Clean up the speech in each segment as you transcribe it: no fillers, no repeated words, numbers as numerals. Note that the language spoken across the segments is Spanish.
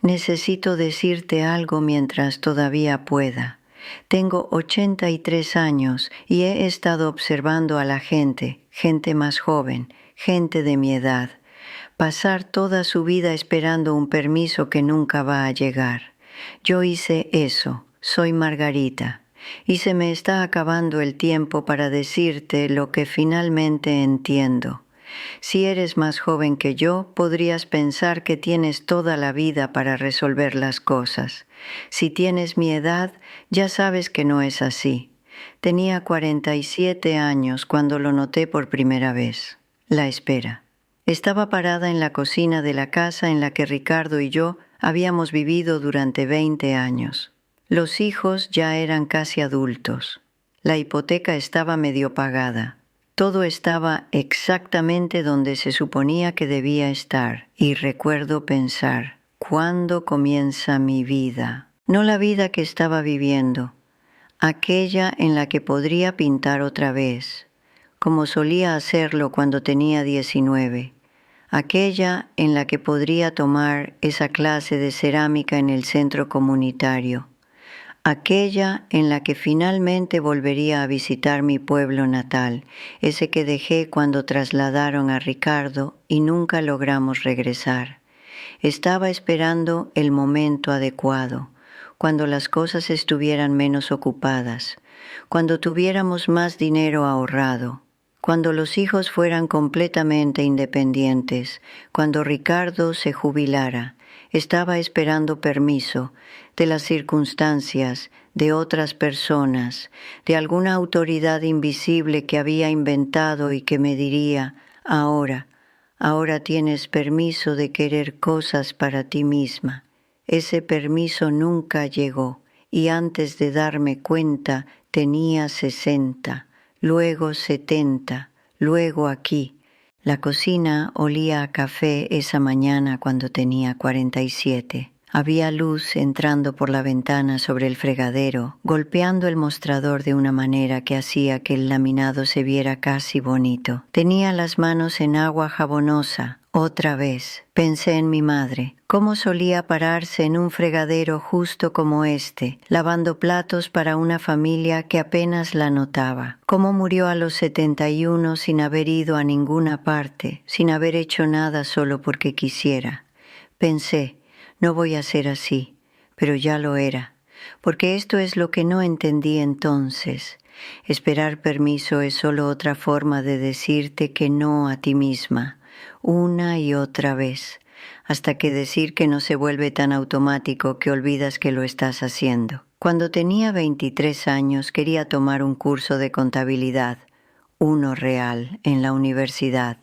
Necesito decirte algo mientras todavía pueda. Tengo 83 años y he estado observando a la gente más joven, gente de mi edad, pasar toda su vida esperando un permiso que nunca va a llegar. Yo hice eso, soy Margarita, y se me está acabando el tiempo para decirte lo que finalmente entiendo. Si eres más joven que yo, podrías pensar que tienes toda la vida para resolver las cosas. Si tienes mi edad, ya sabes que no es así. Tenía 47 años cuando lo noté por primera vez. La espera. Estaba parada en la cocina de la casa en la que Ricardo y yo habíamos vivido durante 20 años. Los hijos ya eran casi adultos. La hipoteca estaba medio pagada. Todo estaba exactamente donde se suponía que debía estar, y recuerdo pensar, ¿cuándo comienza mi vida? No la vida que estaba viviendo, aquella en la que podría pintar otra vez, como solía hacerlo cuando tenía 19, aquella en la que podría tomar esa clase de cerámica en el centro comunitario, aquella en la que finalmente volvería a visitar mi pueblo natal, ese que dejé cuando trasladaron a Ricardo y nunca logramos regresar. Estaba esperando el momento adecuado, cuando las cosas estuvieran menos ocupadas, cuando tuviéramos más dinero ahorrado, cuando los hijos fueran completamente independientes, cuando Ricardo se jubilara. Estaba esperando permiso de las circunstancias, de otras personas, de alguna autoridad invisible que había inventado y que me diría, ahora tienes permiso de querer cosas para ti misma. Ese permiso nunca llegó y antes de darme cuenta tenía 60, luego 70, luego aquí. La cocina olía a café esa mañana cuando tenía 47. Había luz entrando por la ventana sobre el fregadero, golpeando el mostrador de una manera que hacía que el laminado se viera casi bonito. Tenía las manos en agua jabonosa. Otra vez, pensé en mi madre, cómo solía pararse en un fregadero justo como este, lavando platos para una familia que apenas la notaba. Cómo murió a los 71 sin haber ido a ninguna parte, sin haber hecho nada solo porque quisiera. Pensé, no voy a ser así, pero ya lo era, porque esto es lo que no entendí entonces. Esperar permiso es solo otra forma de decirte que no a ti misma, una y otra vez, hasta que decir que no se vuelve tan automático que olvidas que lo estás haciendo. Cuando tenía 23 años quería tomar un curso de contabilidad, uno real, en la universidad.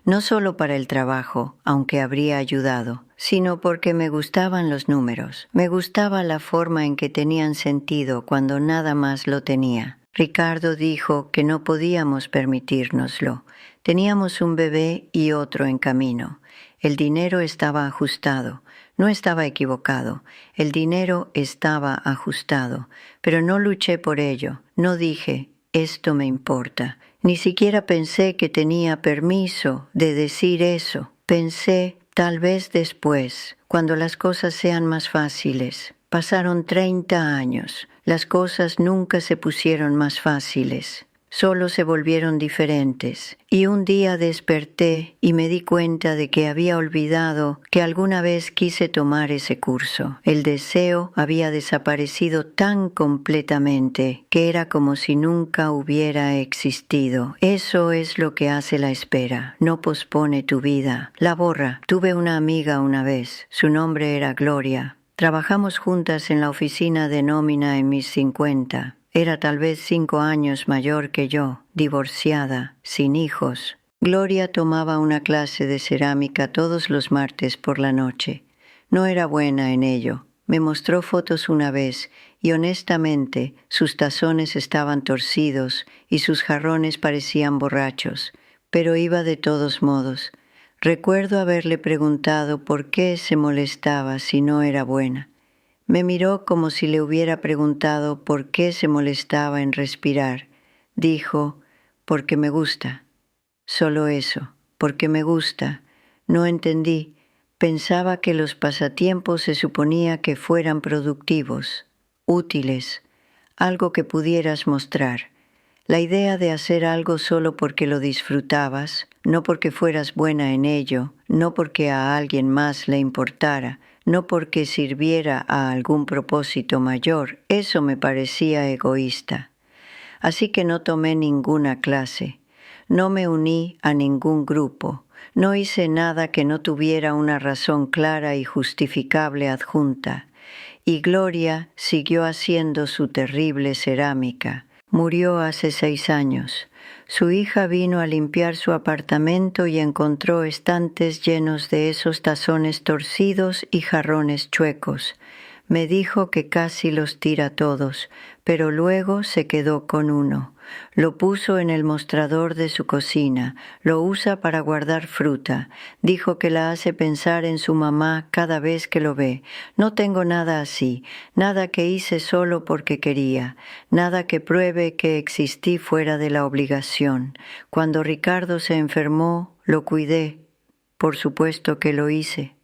No solo para el trabajo, aunque habría ayudado, sino porque me gustaban los números. Me gustaba la forma en que tenían sentido cuando nada más lo tenía. Ricardo dijo que no podíamos permitírnoslo. Teníamos un bebé y otro en camino. El dinero estaba ajustado. No estaba equivocado. El dinero estaba ajustado. Pero no luché por ello. No dije, esto me importa. Ni siquiera pensé que tenía permiso de decir eso. Pensé, tal vez después, cuando las cosas sean más fáciles. Pasaron 30 años. Las cosas nunca se pusieron más fáciles. Solo se volvieron diferentes. Y un día desperté y me di cuenta de que había olvidado que alguna vez quise tomar ese curso. El deseo había desaparecido tan completamente que era como si nunca hubiera existido. Eso es lo que hace la espera. No pospone tu vida. La borra. Tuve una amiga una vez. Su nombre era Gloria. Trabajamos juntas en la oficina de nómina en mis 50. Era tal vez 5 años mayor que yo, divorciada, sin hijos. Gloria tomaba una clase de cerámica todos los martes por la noche. No era buena en ello. Me mostró fotos una vez y honestamente sus tazones estaban torcidos y sus jarrones parecían borrachos, pero iba de todos modos. Recuerdo haberle preguntado por qué se molestaba si no era buena. Me miró como si le hubiera preguntado por qué se molestaba en respirar. Dijo, porque me gusta. Solo eso, porque me gusta. No entendí, Pensaba que los pasatiempos se suponía que fueran productivos, útiles, algo que pudieras mostrar. La idea de hacer algo solo porque lo disfrutabas, no porque fueras buena en ello, no porque a alguien más le importara, no porque sirviera a algún propósito mayor, eso me parecía egoísta. Así que no tomé ninguna clase, no me uní a ningún grupo, no hice nada que no tuviera una razón clara y justificable adjunta. Y Gloria siguió haciendo su terrible cerámica. Murió hace 6 años. Su hija vino a limpiar su apartamento y encontró estantes llenos de esos tazones torcidos y jarrones chuecos. Me dijo que casi los tira todos, pero luego se quedó con uno. Lo puso en el mostrador de su cocina, lo usa para guardar fruta. Dijo que la hace pensar en su mamá cada vez que lo ve. No tengo nada así, nada que hice solo porque quería, nada que pruebe que existí fuera de la obligación. Cuando Ricardo se enfermó, lo cuidé. Por supuesto que lo hice.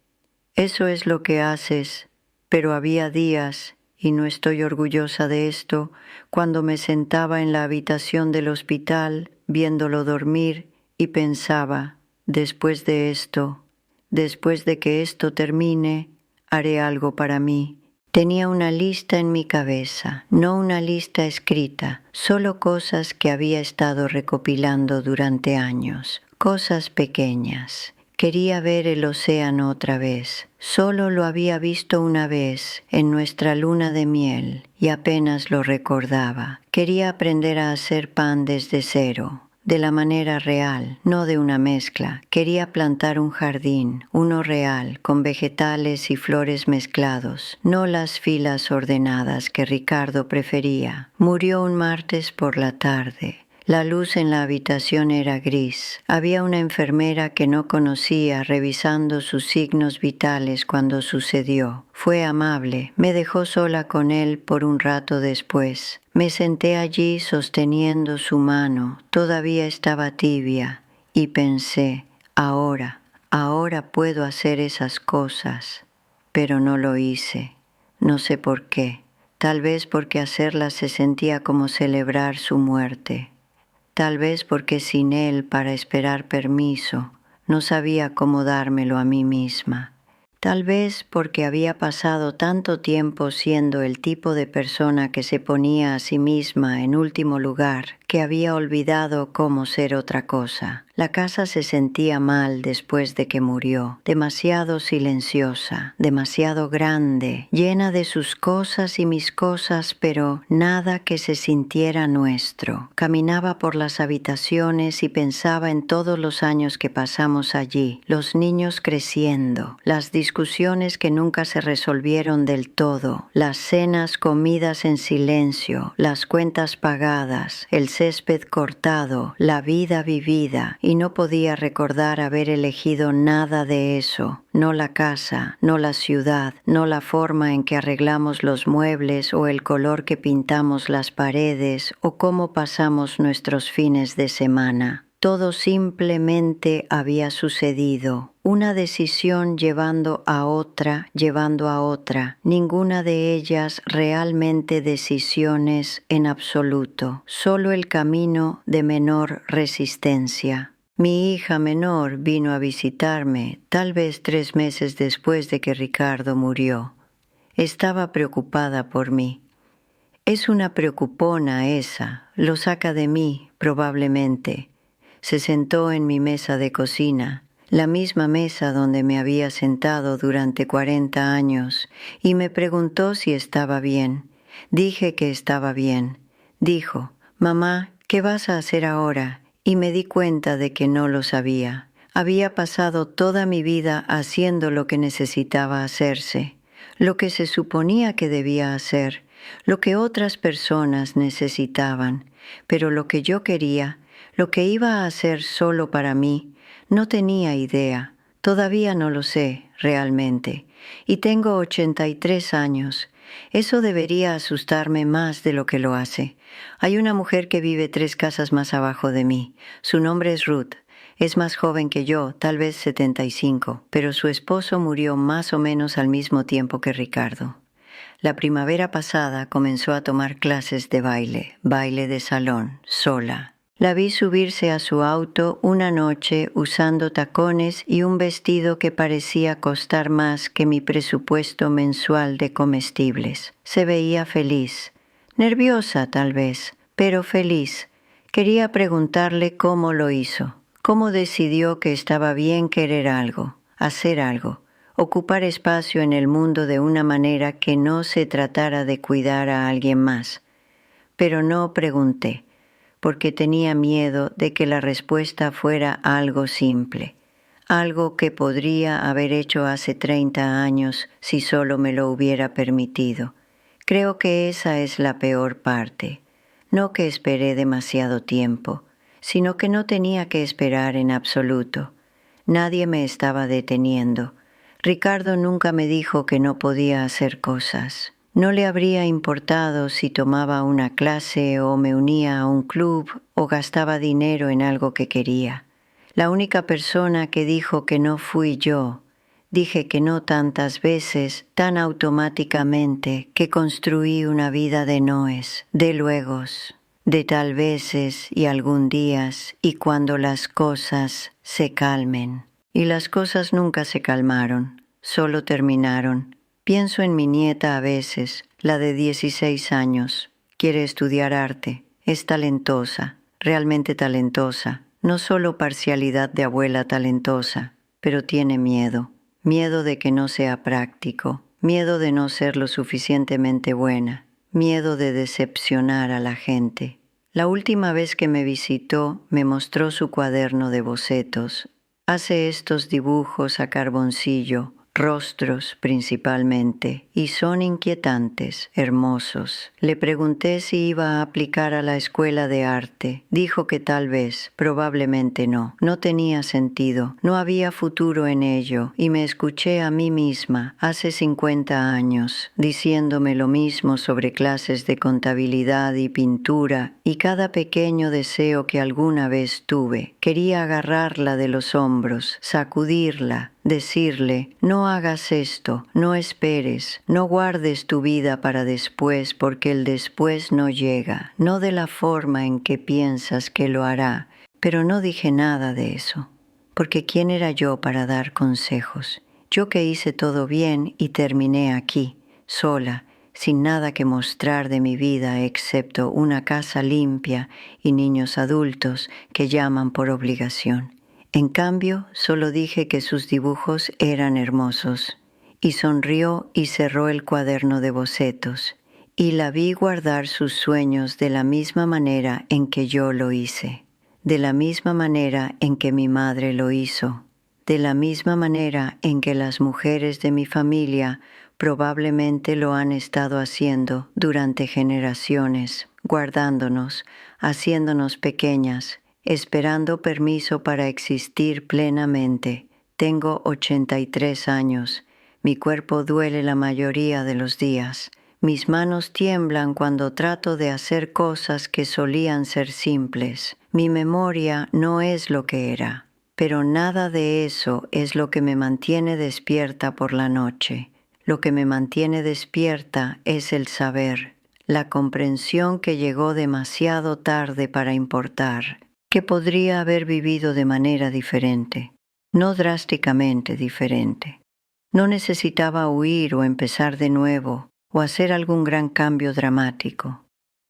Eso es lo que haces, pero había días, y no estoy orgullosa de esto, cuando me sentaba en la habitación del hospital viéndolo dormir y pensaba, después de esto, después de que esto termine, haré algo para mí. Tenía una lista en mi cabeza, no una lista escrita, solo cosas que había estado recopilando durante años, cosas pequeñas. Quería ver el océano otra vez. Solo lo había visto una vez, en nuestra luna de miel, y apenas lo recordaba. Quería aprender a hacer pan desde cero, de la manera real, no de una mezcla. Quería plantar un jardín, uno real, con vegetales y flores mezclados, no las filas ordenadas que Ricardo prefería. Murió un martes por la tarde. La luz en la habitación era gris. Había una enfermera que no conocía revisando sus signos vitales cuando sucedió. Fue amable. Me dejó sola con él por un rato después. Me senté allí sosteniendo su mano. Todavía estaba tibia. Y pensé, ahora puedo hacer esas cosas. Pero no lo hice. No sé por qué. Tal vez porque hacerlas se sentía como celebrar su muerte. Tal vez porque sin él para esperar permiso, no sabía cómo dármelo a mí misma. Tal vez porque había pasado tanto tiempo siendo el tipo de persona que se ponía a sí misma en último lugar, que había olvidado cómo ser otra cosa. La casa se sentía mal después de que murió, demasiado silenciosa, demasiado grande, llena de sus cosas y mis cosas, pero nada que se sintiera nuestro. Caminaba por las habitaciones y pensaba en todos los años que pasamos allí, los niños creciendo, las discusiones que nunca se resolvieron del todo, las cenas comidas en silencio, las cuentas pagadas, el césped cortado, la vida vivida, y no podía recordar haber elegido nada de eso, no la casa, no la ciudad, no la forma en que arreglamos los muebles o el color que pintamos las paredes o cómo pasamos nuestros fines de semana. Todo simplemente había sucedido, una decisión llevando a otra, ninguna de ellas realmente decisiones en absoluto, solo el camino de menor resistencia. Mi hija menor vino a visitarme, tal vez 3 meses después de que Ricardo murió. Estaba preocupada por mí. Es una preocupona esa, lo saca de mí, probablemente. Se sentó en mi mesa de cocina, la misma mesa donde me había sentado durante 40 años, y me preguntó si estaba bien. Dije que estaba bien. Dijo, «Mamá, ¿qué vas a hacer ahora?» Y me di cuenta de que no lo sabía. Había pasado toda mi vida haciendo lo que necesitaba hacerse, lo que se suponía que debía hacer, lo que otras personas necesitaban, pero lo que yo quería, lo que iba a hacer solo para mí, no tenía idea. Todavía no lo sé, realmente. Y tengo 83 años. Eso debería asustarme más de lo que lo hace. Hay una mujer que vive 3 casas más abajo de mí. Su nombre es Ruth. Es más joven que yo, tal vez 75, pero su esposo murió más o menos al mismo tiempo que Ricardo. La primavera pasada comenzó a tomar clases de baile de salón, sola. La vi subirse a su auto una noche usando tacones y un vestido que parecía costar más que mi presupuesto mensual de comestibles. Se veía feliz, nerviosa tal vez, pero feliz. Quería preguntarle cómo lo hizo, cómo decidió que estaba bien querer algo, hacer algo, ocupar espacio en el mundo de una manera que no se tratara de cuidar a alguien más. Pero no pregunté, porque tenía miedo de que la respuesta fuera algo simple, algo que podría haber hecho hace 30 años si solo me lo hubiera permitido. Creo que esa es la peor parte. No que esperé demasiado tiempo, sino que no tenía que esperar en absoluto. Nadie me estaba deteniendo. Ricardo nunca me dijo que no podía hacer cosas. No le habría importado si tomaba una clase o me unía a un club o gastaba dinero en algo que quería. La única persona que dijo que no fui yo. Dije que no tantas veces, tan automáticamente, que construí una vida de noes, de luegos, de tal veces y algún días, y cuando las cosas se calmen. Y las cosas nunca se calmaron, solo terminaron. Pienso en mi nieta a veces, la de 16 años. Quiere estudiar arte, es talentosa, realmente talentosa, no solo parcialidad de abuela talentosa, pero tiene miedo. Miedo de que no sea práctico, miedo de no ser lo suficientemente buena, miedo de decepcionar a la gente. La última vez que me visitó me mostró su cuaderno de bocetos. Hace estos dibujos a carboncillo, rostros principalmente, y son inquietantes, hermosos. Le pregunté si iba a aplicar a la escuela de arte. Dijo que tal vez, probablemente no. No tenía sentido, no había futuro en ello, y me escuché a mí misma, hace 50 años, diciéndome lo mismo sobre clases de contabilidad y pintura, y cada pequeño deseo que alguna vez tuve. Quería agarrarla de los hombros, sacudirla, decirle, no hagas esto, no esperes, no guardes tu vida para después porque el después no llega, no de la forma en que piensas que lo hará. Pero no dije nada de eso, porque ¿quién era yo para dar consejos? Yo que hice todo bien y terminé aquí, sola, sin nada que mostrar de mi vida excepto una casa limpia y niños adultos que llaman por obligación. En cambio, solo dije que sus dibujos eran hermosos, y sonrió y cerró el cuaderno de bocetos, y la vi guardar sus sueños de la misma manera en que yo lo hice, de la misma manera en que mi madre lo hizo, de la misma manera en que las mujeres de mi familia probablemente lo han estado haciendo durante generaciones, guardándonos, haciéndonos pequeñas, esperando permiso para existir plenamente. Tengo 83 años. Mi cuerpo duele la mayoría de los días. Mis manos tiemblan cuando trato de hacer cosas que solían ser simples. Mi memoria no es lo que era. Pero nada de eso es lo que me mantiene despierta por la noche. Lo que me mantiene despierta es el saber, la comprensión que llegó demasiado tarde para importar, que podría haber vivido de manera diferente, no drásticamente diferente. No necesitaba huir o empezar de nuevo o hacer algún gran cambio dramático.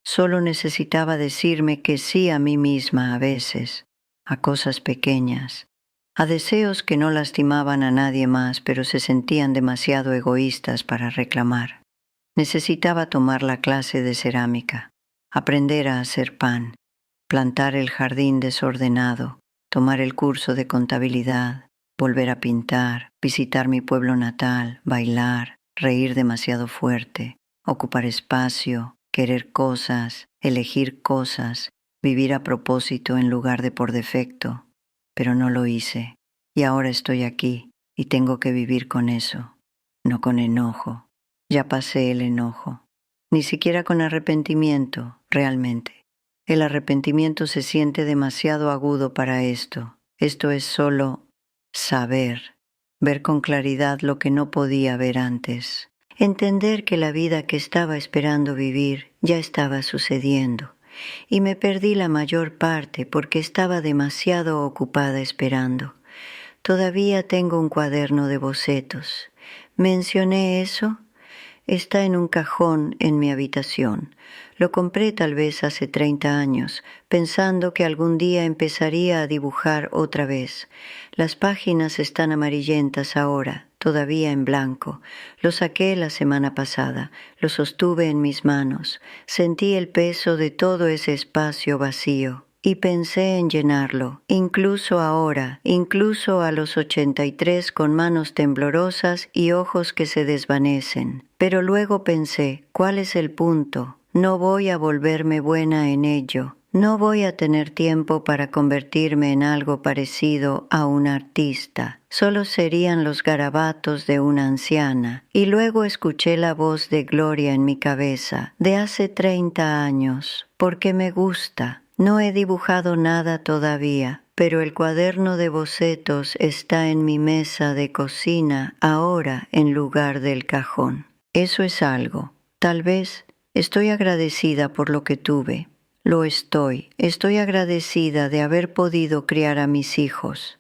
Solo necesitaba decirme que sí a mí misma a veces, a cosas pequeñas, a deseos que no lastimaban a nadie más pero se sentían demasiado egoístas para reclamar. Necesitaba tomar la clase de cerámica, aprender a hacer pan, plantar el jardín desordenado, tomar el curso de contabilidad, volver a pintar, visitar mi pueblo natal, bailar, reír demasiado fuerte, ocupar espacio, querer cosas, elegir cosas, vivir a propósito en lugar de por defecto. Pero no lo hice, y ahora estoy aquí, y tengo que vivir con eso, no con enojo. Ya pasé el enojo, ni siquiera con arrepentimiento, realmente. El arrepentimiento se siente demasiado agudo para esto. Esto es solo saber, ver con claridad lo que no podía ver antes. Entender que la vida que estaba esperando vivir ya estaba sucediendo, y me perdí la mayor parte porque estaba demasiado ocupada esperando. Todavía tengo un cuaderno de bocetos. ¿Mencioné eso? Está en un cajón en mi habitación. Lo compré tal vez hace 30 años, pensando que algún día empezaría a dibujar otra vez. Las páginas están amarillentas ahora, todavía en blanco. Lo saqué la semana pasada, lo sostuve en mis manos, sentí el peso de todo ese espacio vacío. Y pensé en llenarlo, incluso ahora, incluso a los 83 con manos temblorosas y ojos que se desvanecen. Pero luego pensé, ¿cuál es el punto? No voy a volverme buena en ello. No voy a tener tiempo para convertirme en algo parecido a un artista. Solo serían los garabatos de una anciana. Y luego escuché la voz de Gloria en mi cabeza, de hace 30 años, porque me gusta. No he dibujado nada todavía, pero el cuaderno de bocetos está en mi mesa de cocina ahora en lugar del cajón. Eso es algo. Tal vez estoy agradecida por lo que tuve. Lo estoy. Estoy agradecida de haber podido criar a mis hijos.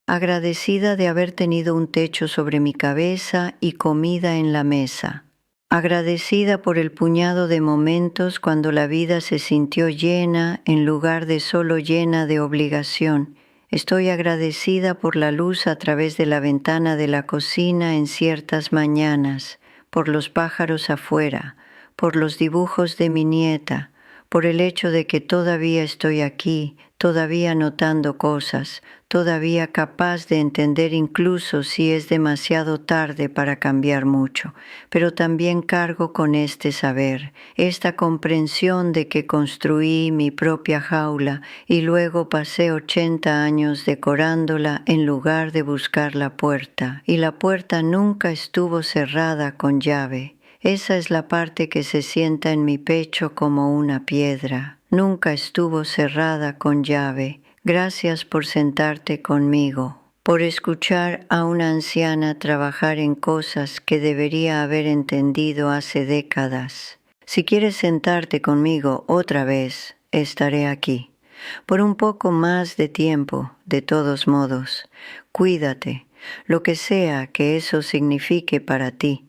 Agradecida de haber tenido un techo sobre mi cabeza y comida en la mesa. Agradecida por el puñado de momentos cuando la vida se sintió llena en lugar de solo llena de obligación. Estoy agradecida por la luz a través de la ventana de la cocina en ciertas mañanas, por los pájaros afuera, por los dibujos de mi nieta, por el hecho de que todavía estoy aquí, todavía notando cosas, todavía capaz de entender incluso si es demasiado tarde para cambiar mucho, pero también cargo con este saber, esta comprensión de que construí mi propia jaula y luego pasé 80 años decorándola en lugar de buscar la puerta, y la puerta nunca estuvo cerrada con llave. Esa es la parte que se sienta en mi pecho como una piedra. Nunca estuvo cerrada con llave. Gracias por sentarte conmigo, por escuchar a una anciana trabajar en cosas que debería haber entendido hace décadas. Si quieres sentarte conmigo otra vez, estaré aquí. Por un poco más de tiempo, de todos modos. Cuídate, lo que sea que eso signifique para ti.